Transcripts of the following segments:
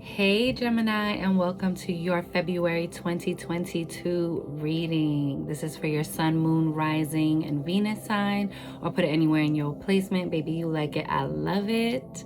Hey Gemini, and welcome to your February 2022 reading. This is for your sun, moon, rising, and Venus sign, or put it anywhere in your placement. Baby, you like it, I love it.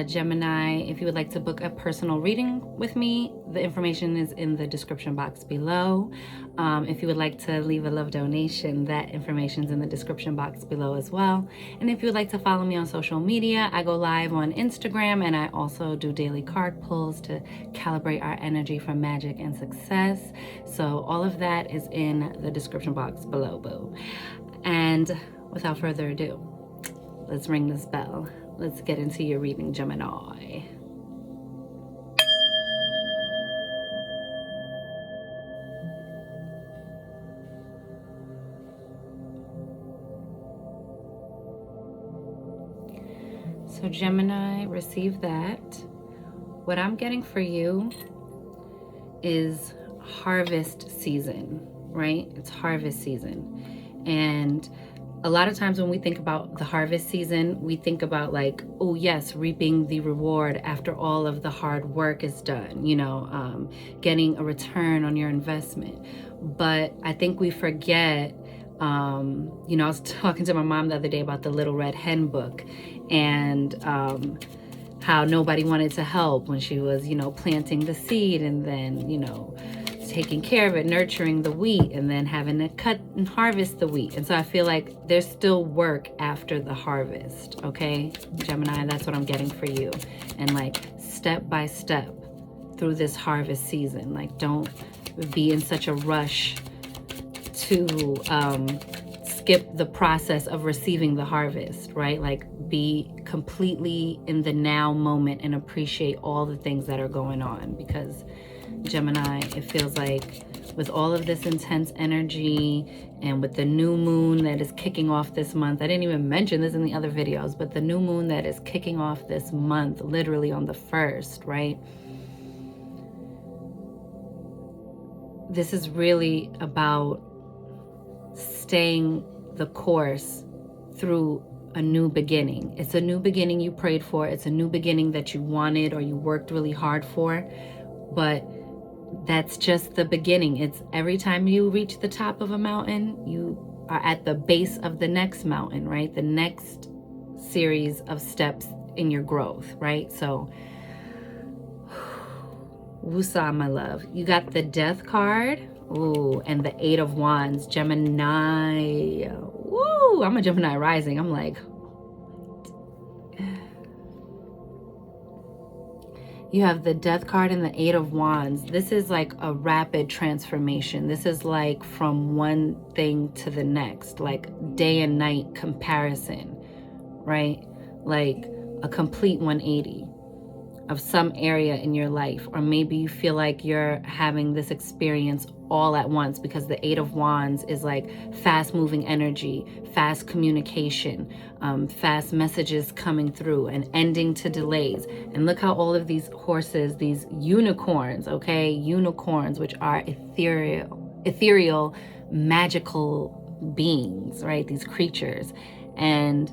Gemini, if you would like to book a personal reading with me, the information is in the description box below. If you would like to leave a love donation, that information is in the description box below as well. And if you would like to follow me on social media, I go live on Instagram, and I also do daily card pulls to calibrate our energy for magic and success. So all of that is in the description box below, boo. And without further ado, let's ring this bell. Let's get into your reading, Gemini. So Gemini, receive that. What I'm getting for you is harvest season, right? It's harvest season. And a lot of times when we think about the harvest season, we think about like, oh yes, reaping the reward after all of the hard work is done, getting a return on your investment. But I think we forget, I was talking to my mom the other day about the Little Red Hen book, and how nobody wanted to help when she was, planting the seed, and then, taking care of it, nurturing the wheat, and then having to cut and harvest the wheat. And so I feel like there's still work after the harvest, okay? Gemini, that's what I'm getting for you. And like step by step through this harvest season, like don't be in such a rush to skip the process of receiving the harvest, right? Like be completely in the now moment and appreciate all the things that are going on, because Gemini, it feels like with all of this intense energy and with the new moon that is kicking off this month, I didn't even mention this in the other videos, but the new moon that is kicking off this month, literally on the 1st, right? This is really about staying the course through a new beginning. It's a new beginning you prayed for. It's a new beginning that you wanted or you worked really hard for, but that's just the beginning. It's every time you reach the top of a mountain, you are at the base of the next mountain, right? The next series of steps in your growth, right? So, woosah, my love. You got the Death card. Ooh, and the 8 of Wands. Gemini. Woo! I'm a Gemini rising. I'm like, you have the Death card and the 8 of Wands. This is like a rapid transformation. This is like from one thing to the next, like day and night comparison, right? Like a complete 180 of some area in your life. Or maybe you feel like you're having this experience all at once, because the 8 of Wands is like fast moving energy, fast communication, fast messages coming through, and ending to delays. And look how all of these horses, these unicorns, okay, unicorns, which are ethereal, magical beings, right? These creatures. And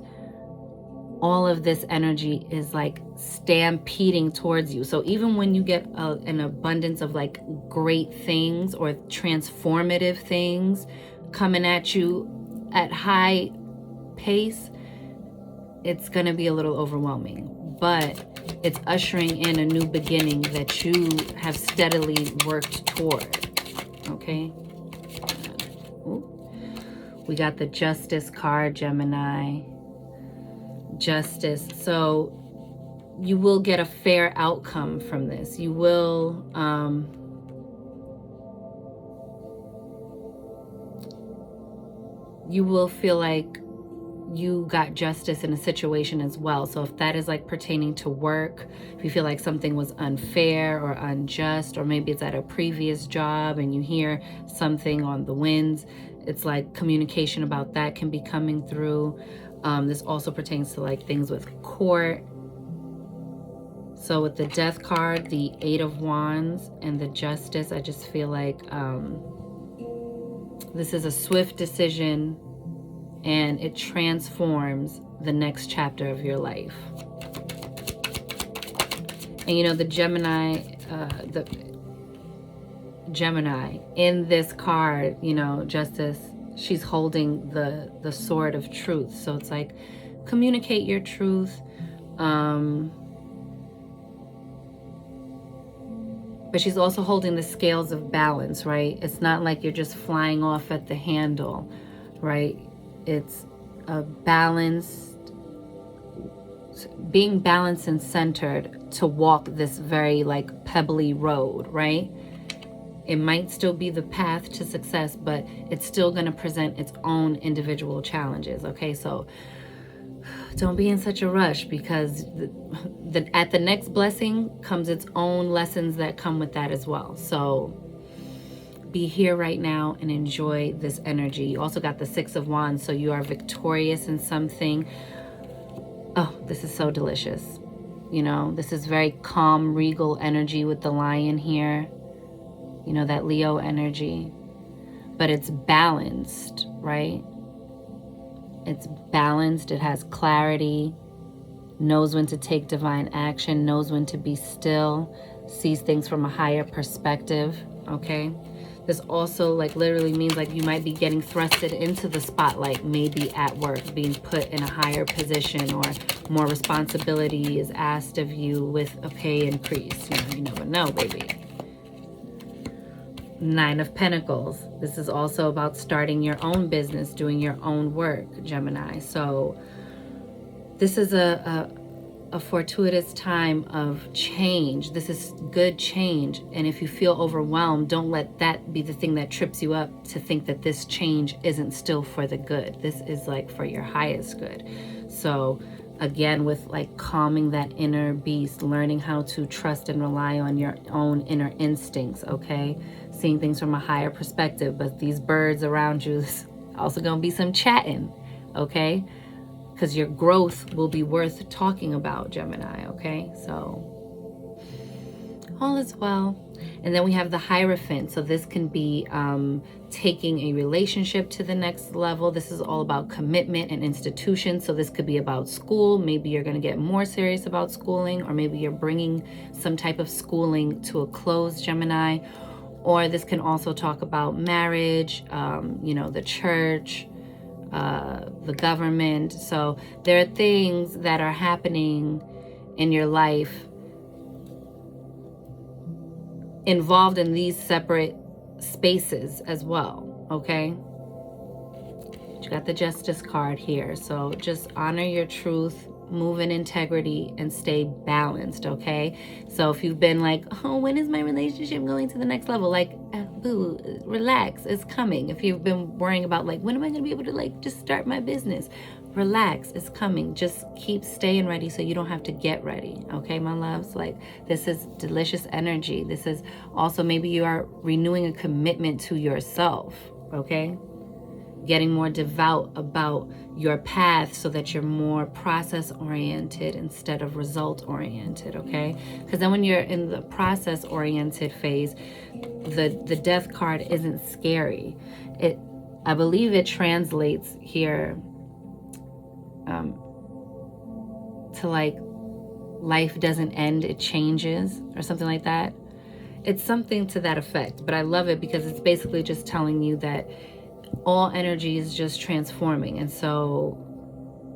all of this energy is like stampeding towards you. So even when you get an abundance of like great things or transformative things coming at you at high pace, it's gonna be a little overwhelming, but it's ushering in a new beginning that you have steadily worked toward, okay? Ooh. We got the Justice card, Gemini. Justice. So you will get a fair outcome from this. You will feel like you got justice in a situation as well. So if that is like pertaining to work, if you feel like something was unfair or unjust, or maybe it's at a previous job and you hear something on the winds, it's like communication about that can be coming through. This also pertains to like things with court. So with the Death card, the 8 of Wands, and the Justice, I just feel like this is a swift decision, and it transforms the next chapter of your life. And you know, the Gemini in this card, you know, Justice, she's holding the sword of truth. So it's like, communicate your truth. But she's also holding the scales of balance, right? It's not like you're just flying off at the handle, right? It's a balanced, being balanced and centered to walk this very like pebbly road, right? It might still be the path to success, but it's still going to present its own individual challenges, okay? So don't be in such a rush, because at the next blessing comes its own lessons that come with that as well. So be here right now and enjoy this energy. You also got the Six of Wands, so you are victorious in something. Oh, this is so delicious. You know, this is very calm, regal energy with the lion here. You know, that Leo energy. But it's balanced, right? It's balanced. It has clarity, knows when to take divine action, knows when to be still, sees things from a higher perspective, okay? This also like literally means like you might be getting thrusted into the spotlight, maybe at work, being put in a higher position, or more responsibility is asked of you with a pay increase. You know, you never know, baby. Nine of Pentacles. This is also about starting your own business, doing your own work, Gemini. So this is a fortuitous time of change. This is good change. And if you feel overwhelmed, don't let that be the thing that trips you up to think that this change isn't still for the good. This is like for your highest good. So again, with like calming that inner beast, learning how to trust and rely on your own inner instincts, okay? Seeing things from a higher perspective. But these birds around you, is also gonna be some chatting, okay? Because your growth will be worth talking about, Gemini, okay? So all is well. And then we have the Hierophant. So this can be taking a relationship to the next level. This is all about commitment and institution. So this could be about school. Maybe you're going to get more serious about schooling, or maybe you're bringing some type of schooling to a close, Gemini. Or this can also talk about marriage, you know, the church, the government. So there are things that are happening in your life involved in these separate spaces as well, okay? You got the Justice card here. So just honor your truth, move in integrity, and stay balanced, okay? So if you've been like, oh, when is my relationship going to the next level? Like, boo, relax, it's coming. If you've been worrying about like, when am I going to be able to like just start my business? Relax, it's coming. Just keep staying ready so you don't have to get ready, okay, my loves? Like, this is delicious energy. This is also maybe you are renewing a commitment to yourself, okay? Getting more devout about your path so that you're more process-oriented instead of result-oriented, okay? Because then when you're in the process-oriented phase, the Death card isn't scary. I believe it translates here to like, life doesn't end, it changes, or something like that. It's something to that effect, but I love it because it's basically just telling you that all energy is just transforming, and so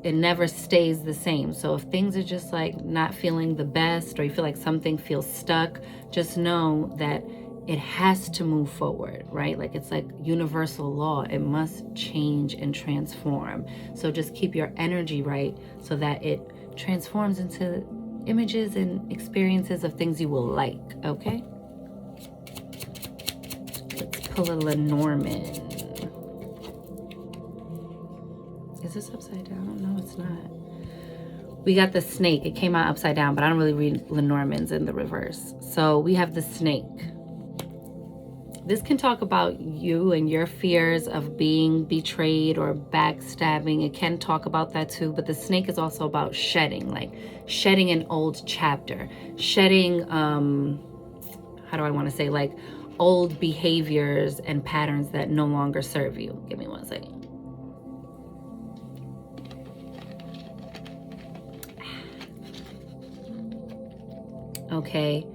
it never stays the same. So if things are just like not feeling the best, or you feel like something feels stuck, just know that it has to move forward, right? Like, it's like universal law. It must change and transform. So just keep your energy right so that it transforms into images and experiences of things you will like, okay? Let's pull a Lenormand. Is this upside down? No, it's not. We got the snake. It came out upside down, but I don't really read Lenormands in the reverse. So we have the snake. This can talk about you and your fears of being betrayed or backstabbing. It can talk about that too, but the snake is also about shedding, like shedding an old chapter, shedding, how do I want to say, like old behaviors and patterns that no longer serve you. Give me one second. okay?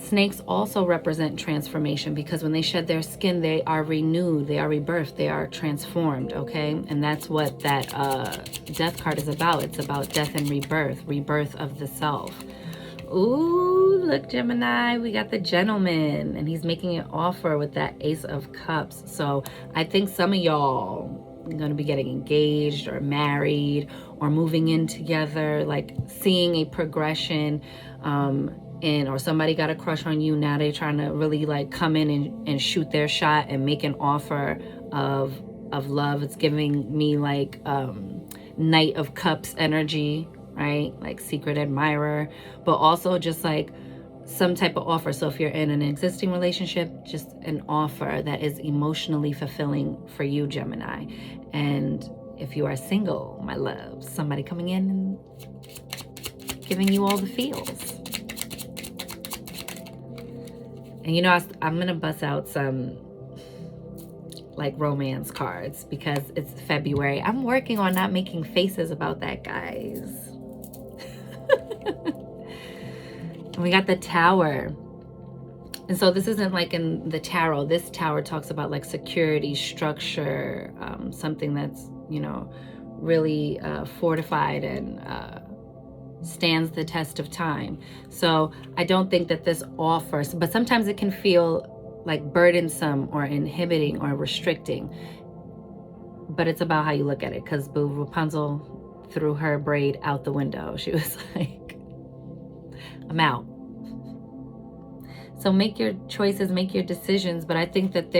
Snakes also represent transformation, because when they shed their skin, they are renewed, they are rebirthed, they are transformed, okay? And that's what that death card is about. It's about death and rebirth, rebirth of the self. Ooh, look, Gemini, we got the gentleman, and he's making an offer with that Ace of Cups. So I think some of y'all are going to be getting engaged or married or moving in together, like seeing a progression, or somebody got a crush on you. Now they're trying to really like come in and shoot their shot and make an offer of love. It's giving me like Knight of Cups energy, right? Like secret admirer, but also just like some type of offer. So if you're in an existing relationship, just an offer that is emotionally fulfilling for you, Gemini. And if you are single, my love, somebody coming in and giving you all the feels. And you know, I'm going to bust out some like romance cards because it's February. I'm working on not making faces about that, guys. And we got the Tower. And so this isn't like in the tarot. This Tower talks about like security, structure, something that's, you know, really fortified and stands the test of time. So I don't think that this offers, but sometimes it can feel like burdensome or inhibiting or restricting, but it's about how you look at it. Because boo, Rapunzel threw her braid out the window. She was like, I'm out. So make your choices, make your decisions. But I think that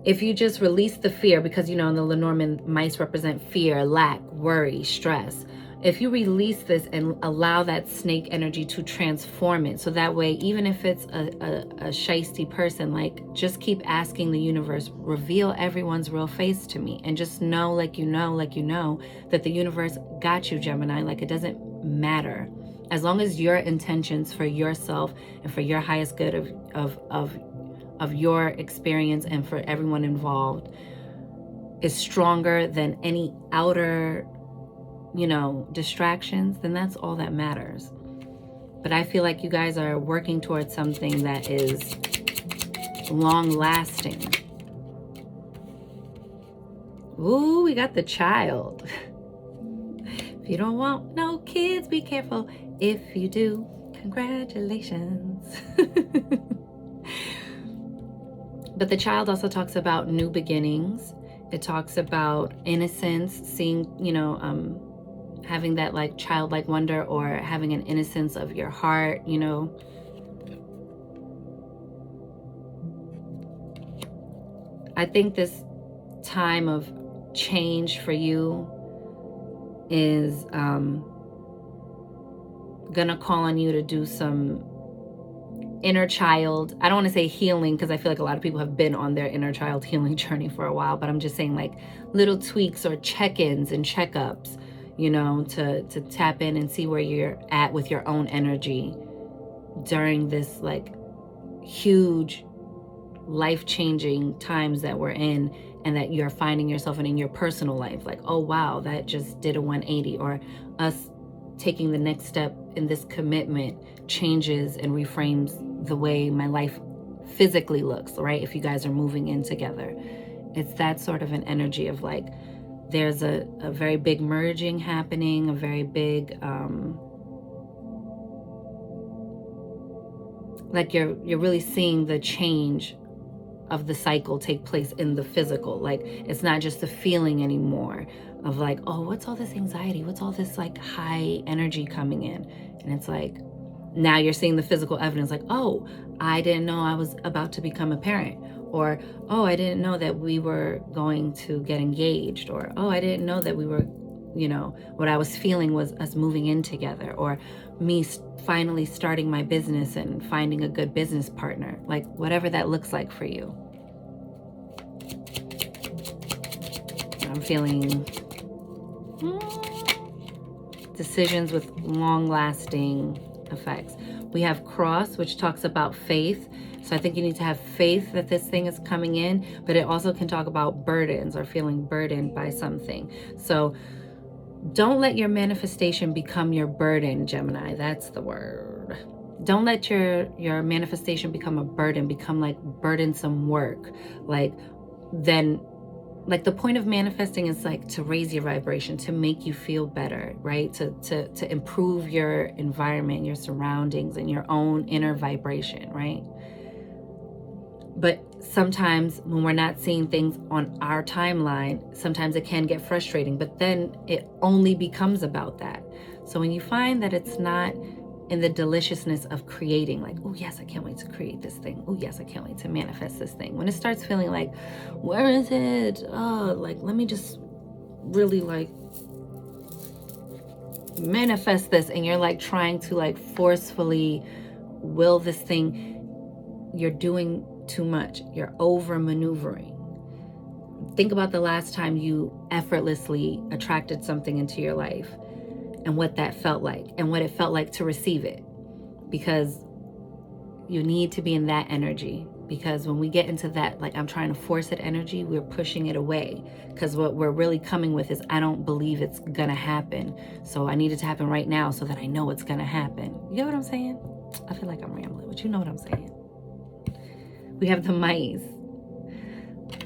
if you just release the fear, because, you know, in the Lenormand, mice represent fear, lack, worry, stress. If you release this and allow that snake energy to transform it, so that way, even if it's a shiesty person, like just keep asking the universe, reveal everyone's real face to me, and just know, like you know, that the universe got you, Gemini. Like it doesn't matter. As long as your intentions for yourself and for your highest good of your experience and for everyone involved is stronger than any outer, you know, distractions, then that's all that matters. But I feel like you guys are working towards something that is long lasting. Ooh, we got the Child. If you don't want no kids, be careful. If you do, congratulations. But the Child also talks about new beginnings. It talks about innocence, seeing, you know, having that like childlike wonder, or having an innocence of your heart, you know. I think this time of change for you is gonna call on you to do some inner child, I don't want to say healing, because I feel like a lot of people have been on their inner child healing journey for a while, but I'm just saying like little tweaks or check-ins and checkups, you know, to tap in and see where you're at with your own energy during this like huge life-changing times that we're in, and that you're finding yourself in your personal life. Like, oh wow, that just did a 180, or us taking the next step in this commitment changes and reframes the way my life physically looks, right? If you guys are moving in together, it's that sort of an energy of like, there's a very big merging happening, a very big, like you're really seeing the change of the cycle take place in the physical. Like it's not just the feeling anymore of like, oh, what's all this anxiety? What's all this like high energy coming in? And it's like, now you're seeing the physical evidence, like, oh, I didn't know I was about to become a parent, or, oh, I didn't know that we were going to get engaged, or, oh, I didn't know that we were, you know, what I was feeling was us moving in together, or me finally starting my business and finding a good business partner, like whatever that looks like for you. I'm feeling decisions with long-lasting effects. We have Cross, which talks about faith. So I think you need to have faith that this thing is coming in, but it also can talk about burdens or feeling burdened by something. So Don't let your manifestation become your burden, Gemini. That's the word. Don't let your manifestation become a burden, become like burdensome work. Like the point of manifesting is like to raise your vibration, to make you feel better, right? To improve your environment, your surroundings, and your own inner vibration, right? But sometimes when we're not seeing things on our timeline, sometimes it can get frustrating, but then it only becomes about that. So when you find that it's not in the deliciousness of creating, like, oh yes, I can't wait to create this thing. Oh yes, I can't wait to manifest this thing. When it starts feeling like, where is it? Oh, like, let me just really like manifest this. And you're like trying to like forcefully will this thing. You're doing too much. You're over maneuvering. Think about the last time you effortlessly attracted something into your life and what that felt like and what it felt like to receive it. Because you need to be in that energy. Because when we get into that, like I'm trying to force it energy, we're pushing it away. Because what we're really coming with is, I don't believe it's gonna happen. So I need it to happen right now so that I know it's gonna happen. You know what I'm saying? I feel like I'm rambling, but you know what I'm saying. We have the mice.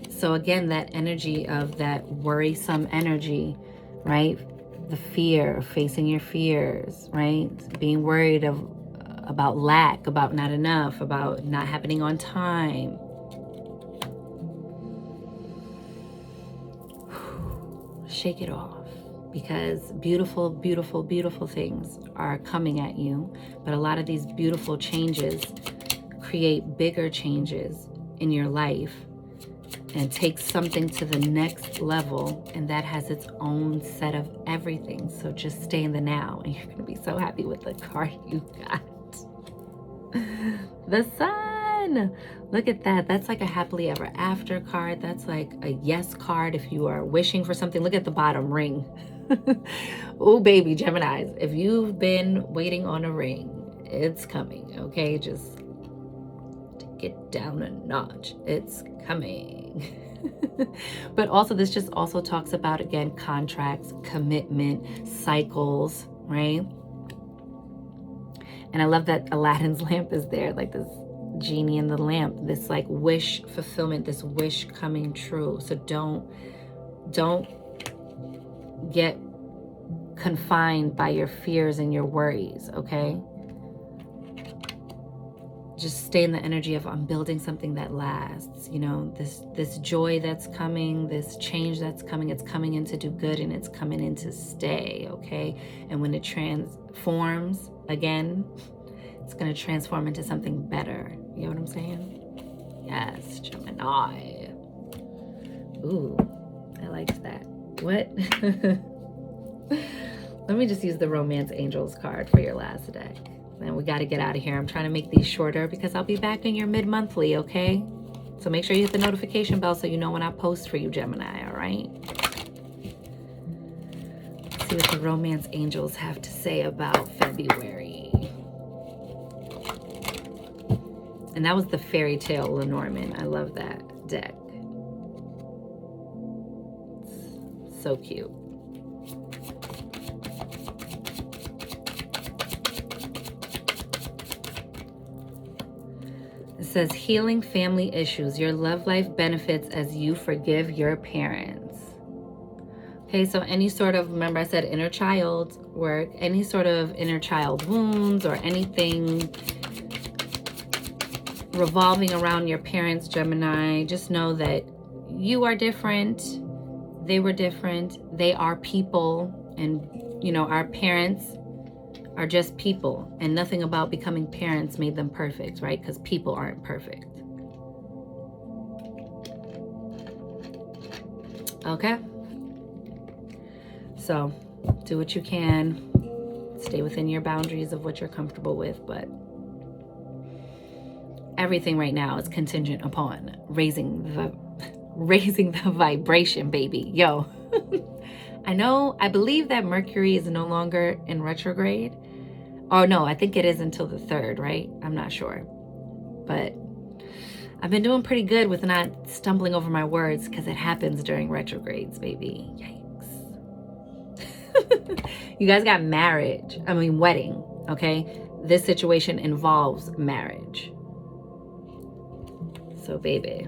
So again, that energy of that worrisome energy, right? The fear of facing your fears, right? Being worried about lack, about not enough, about not happening on time. Shake it off, because beautiful, beautiful, beautiful things are coming at you. But a lot of these beautiful changes create bigger changes in your life and take something to the next level, and that has its own set of everything. So just stay in the now, and you're going to be so happy with the card you got. The sun. Look at that. That's like a happily ever after card. That's like a yes card if you are wishing for something. Look at the bottom, ring. Oh baby, Geminis, if you've been waiting on a ring, it's coming. Okay, just get down a notch. It's coming. But also, this just also talks about, again, contracts, commitment, cycles, right? And I love that Aladdin's lamp is there, like this genie in the lamp, this like wish fulfillment, this wish coming true. So don't get confined by your fears and your worries, okay? Just stay in the energy of, I'm building something that lasts. You know, this joy that's coming, this change that's coming, it's coming in to do good, and it's coming in to stay, okay? And when it transforms again, it's going to transform into something better. You know what I'm saying? Yes, Gemini. Ooh, I liked that. What? Let me just use the Romance Angels card for your last deck. And we got to get out of here. I'm trying to make these shorter because I'll be back in your mid-monthly, okay? So make sure you hit the notification bell so you know when I post for you, Gemini, all right? Let's see what the Romance Angels have to say about February. And that was the Fairy Tale Lenormand. I love that deck. It's so cute. It says, healing family issues. Your love life benefits as you forgive your parents. Okay, so any sort of, remember I said inner child work, any sort of inner child wounds or anything revolving around your parents, Gemini, just know that you are different. They were different. They are people. And, you know, our parents are just people, and nothing about becoming parents made them perfect, right? Because people aren't perfect. Okay? So do what you can. Stay within your boundaries of what you're comfortable with, but everything right now is contingent upon raising the vibration, baby. Yo. I believe that Mercury is no longer in retrograde. Oh no, I think it is until the 3rd, right? I'm not sure. But I've been doing pretty good with not stumbling over my words because it happens during retrogrades, baby. Yikes. You guys got wedding, okay? This situation involves marriage. So baby,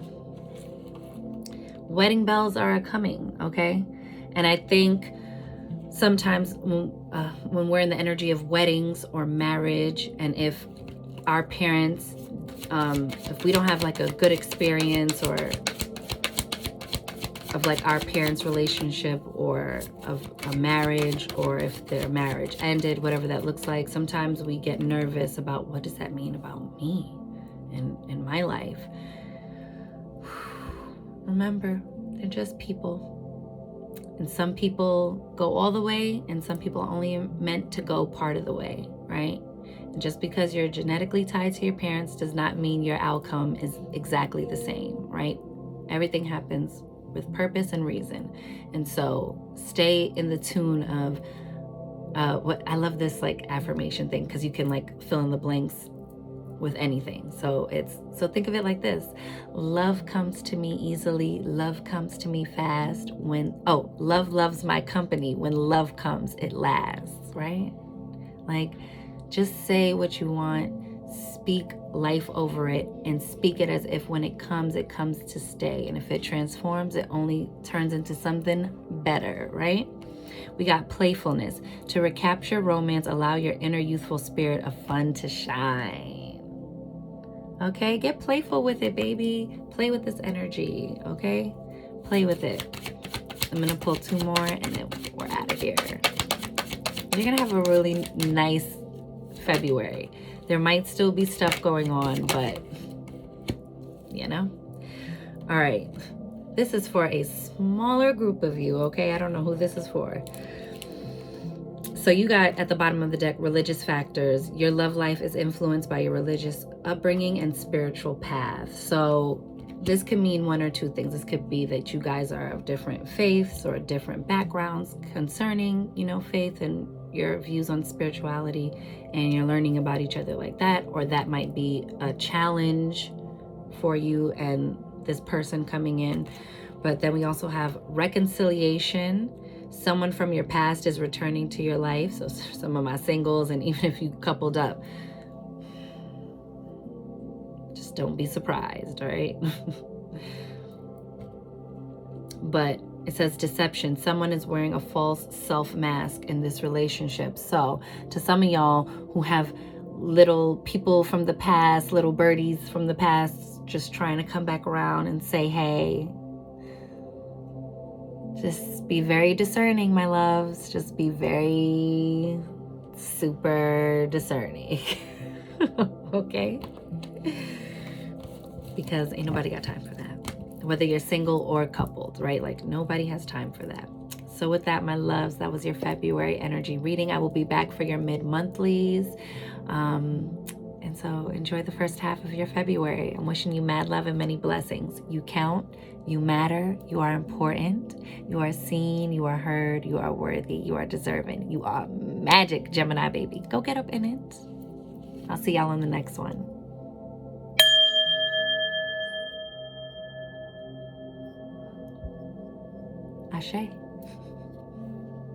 wedding bells are coming, okay? And I think sometimes when we're in the energy of weddings or marriage, and if our parents, if we don't have like a good experience or of like our parents' relationship or of a marriage, or if their marriage ended, whatever that looks like, sometimes we get nervous about what does that mean about me and in my life. Remember, they're just people. And some people go all the way, and some people are only meant to go part of the way, right? And just because you're genetically tied to your parents does not mean your outcome is exactly the same, right? Everything happens with purpose and reason. And so stay in the tune of what I love this like affirmation thing, because you can like fill in the blanks with anything. So think of it like this: love comes to me easily, love comes to me fast. Love loves my company. When love comes, it lasts, right? Like, just say what you want, speak life over it, and speak it as if when it comes to stay. And if it transforms, it only turns into something better, right? We got playfulness. To recapture romance, allow your inner youthful spirit of fun to shine. Okay, get playful with it, baby. Play with this energy, okay? Play with it. I'm gonna pull 2 more and then we're out of here. You're gonna have a really nice February. There might still be stuff going on, but you know. All right, this is for a smaller group of you, okay? I don't know who this is for. So you got at the bottom of the deck, religious factors. Your love life is influenced by your religious upbringing and spiritual path. So this could mean one or two things. This could be that you guys are of different faiths or different backgrounds concerning, faith and your views on spirituality, and you're learning about each other like that. Or that might be a challenge for you and this person coming in. But then we also have reconciliation. Someone from your past is returning to your life. So some of my singles, and even if you coupled up, just don't be surprised, all right? But it says deception. Someone is wearing a false self mask in this relationship. So to some of y'all who have little people from the past, little birdies from the past, just trying to come back around and say, hey, just be very discerning, my loves. Just be very super discerning. Okay? Because ain't nobody got time for that. Whether you're single or coupled, right? Like, nobody has time for that. So with that, my loves, that was your February energy reading. I will be back for your mid-monthlies. And so enjoy the first half of your February. I'm wishing you mad love and many blessings. You count, you matter, you are important, you are seen, you are heard, you are worthy, you are deserving. You are magic, Gemini baby. Go get up in it. I'll see y'all on the next one. Ashe.